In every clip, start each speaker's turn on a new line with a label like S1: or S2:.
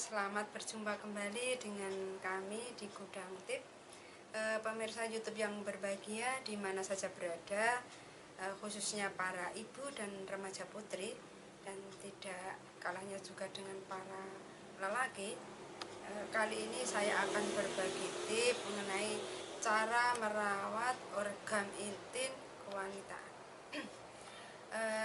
S1: selamat berjumpa kembali dengan kami di Gudang Tip. Pemirsa YouTube yang berbahagia di mana saja berada, khususnya para ibu dan remaja putri, dan tidak kalahnya juga dengan para lelaki. Kali ini saya akan berbagi tip mengenai cara merawat organ intim kewanitaan.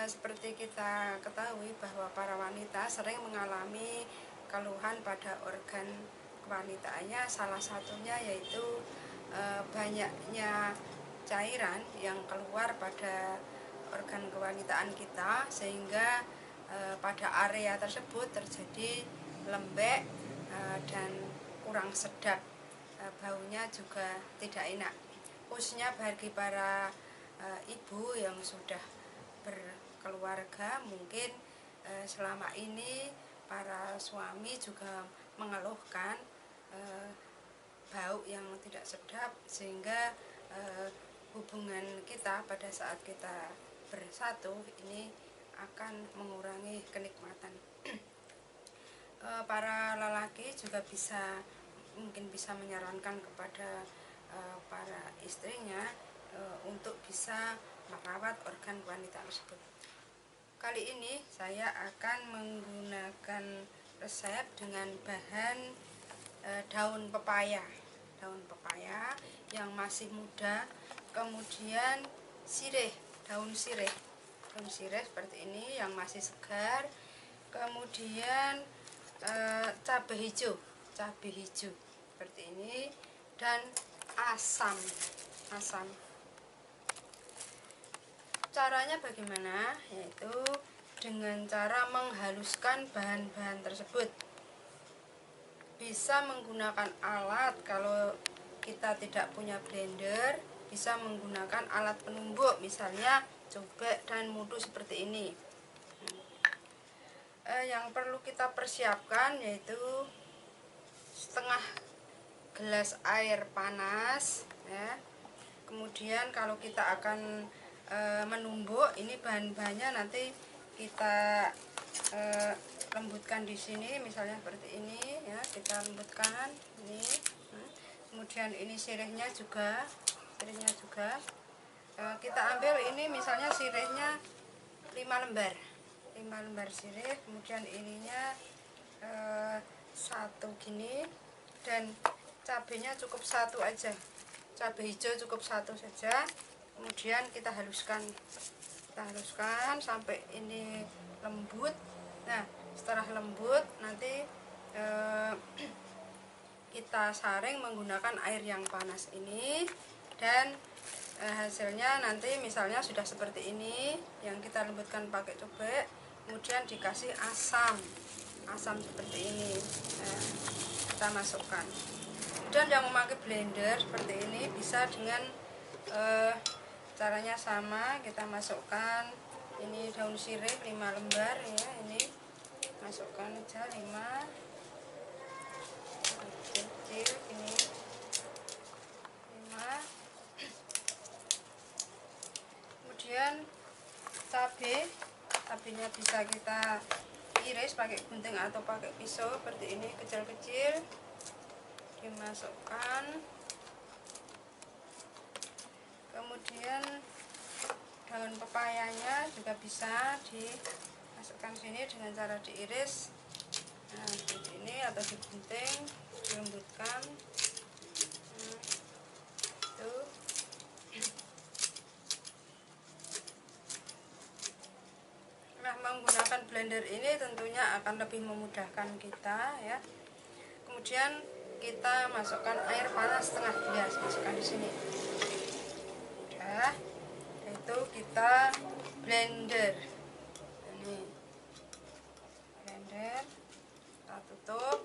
S1: Seperti kita ketahui bahwa para wanita sering mengalami keluhan pada organ kewanitaannya, salah satunya yaitu banyaknya cairan yang keluar pada organ kewanitaan kita, sehingga pada area tersebut terjadi lembek dan kurang sedap, baunya juga tidak enak, khususnya bagi para ibu yang sudah berkeluarga. Mungkin selama ini para suami juga mengeluhkan bau yang tidak sedap, sehingga hubungan kita pada saat kita bersatu ini akan mengurangi kenikmatan. Para lelaki juga mungkin bisa menyarankan kepada para istrinya untuk bisa merawat organ wanita tersebut. Kali ini saya akan menggunakan resep dengan bahan daun pepaya yang masih muda, kemudian daun sirih seperti ini yang masih segar, kemudian cabai hijau seperti ini, dan asam. Caranya bagaimana? Yaitu dengan cara menghaluskan bahan-bahan tersebut. Bisa menggunakan alat, kalau kita tidak punya blender bisa menggunakan alat penumbuk, misalnya cobek dan mudu seperti ini. Yang perlu kita persiapkan yaitu setengah gelas air panas ya. Kemudian kalau kita akan menumbuk, ini bahan-bahannya nanti kita lembutkan di sini, misalnya seperti ini ya, kita lembutkan ini. Kemudian ini sirihnya juga kita ambil ini, misalnya sirihnya 5 lembar sirih, kemudian ininya satu gini, dan cabenya cukup satu aja, cabai hijau cukup satu saja. Kemudian kita haluskan sampai ini lembut. Nah, setelah lembut nanti kita saring menggunakan air yang panas ini, dan hasilnya nanti misalnya sudah seperti ini, yang kita lembutkan pakai cobek, kemudian dikasih asam seperti ini. Nah, kita masukkan. Dan yang memakai blender seperti ini bisa dengan caranya sama, kita masukkan ini daun sirih 5 lembar ya, ini masukkan aja 5 kecil ini 5. Kemudian cabenya bisa kita iris pakai gunting atau pakai pisau seperti ini, kecil-kecil dimasukkan. Kemudian daun pepayanya juga bisa dimasukkan sini dengan cara diiris, nah seperti ini, atau digunting, dilembutkan. Nah, menggunakan blender ini tentunya akan lebih memudahkan kita ya. Kemudian kita masukkan air panas setengah gelas, masukkan di sini. Itu kita blender, ini blender, kita tutup.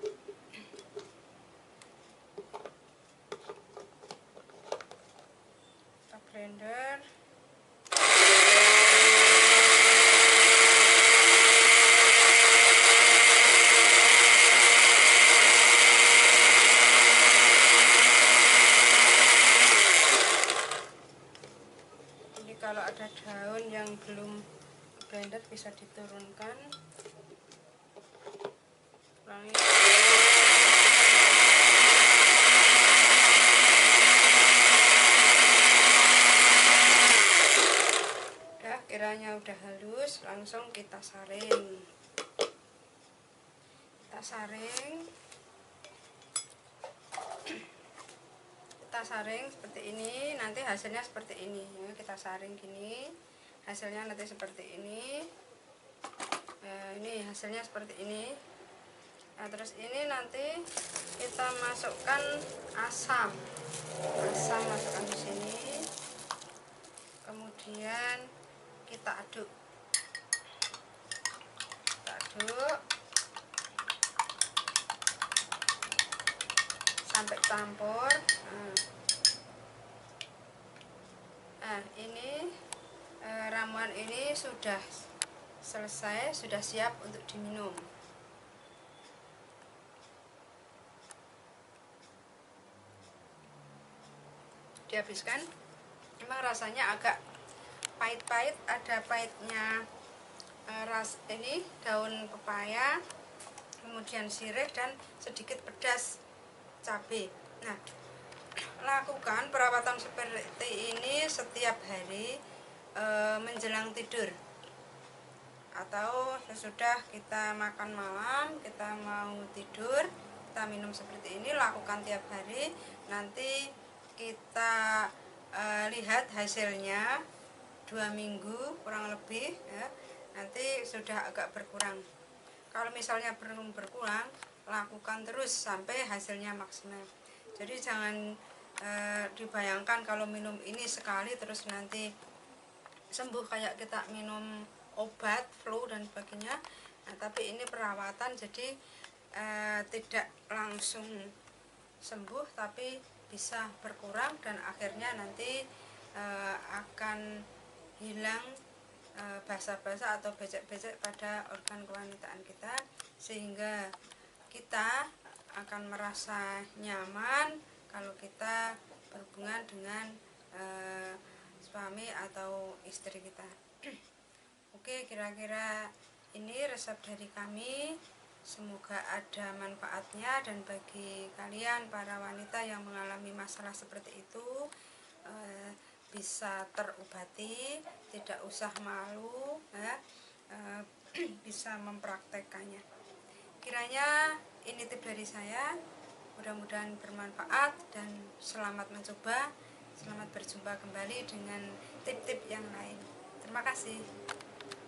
S1: Kita blender. Kalau ada daun yang belum blender bisa diturunkan. Ulangi. kita saring seperti ini, nanti hasilnya seperti ini ya. Kita saring gini, hasilnya nanti seperti ini. Ini hasilnya seperti ini. Nah, terus ini nanti kita masukkan asam masukkan di sini, kemudian kita aduk sampai campur. Nah, ini ramuan ini sudah selesai, sudah siap untuk diminum. Dihabiskan. Memang rasanya agak pahit-pahit, ada pahitnya ini daun pepaya, kemudian sirih dan sedikit pedas cabai. Nah, lakukan perawatan seperti ini setiap hari menjelang tidur atau sesudah kita makan malam, kita mau tidur, kita minum seperti ini. Lakukan tiap hari, nanti kita lihat hasilnya 2 minggu kurang lebih ya, nanti sudah agak berkurang. Kalau misalnya belum berkurang, lakukan terus sampai hasilnya maksimal. Jadi jangan dibayangkan kalau minum ini sekali terus nanti sembuh kayak kita minum obat flu dan sebagainya. Nah, tapi ini perawatan, jadi tidak langsung sembuh, tapi bisa berkurang dan akhirnya nanti akan hilang basah-basah atau becek-becek pada organ kewanitaan kita, sehingga kita akan merasa nyaman kalau kita berhubungan dengan suami atau istri kita. Oke, kira-kira ini resep dari kami. Semoga ada manfaatnya, dan bagi kalian para wanita yang mengalami masalah seperti itu bisa terobati, tidak usah malu ya, bisa mempraktekannya. Kiranya ini tips dari saya, mudah-mudahan bermanfaat dan selamat mencoba. Selamat berjumpa kembali dengan tip-tip yang lain. Terima kasih.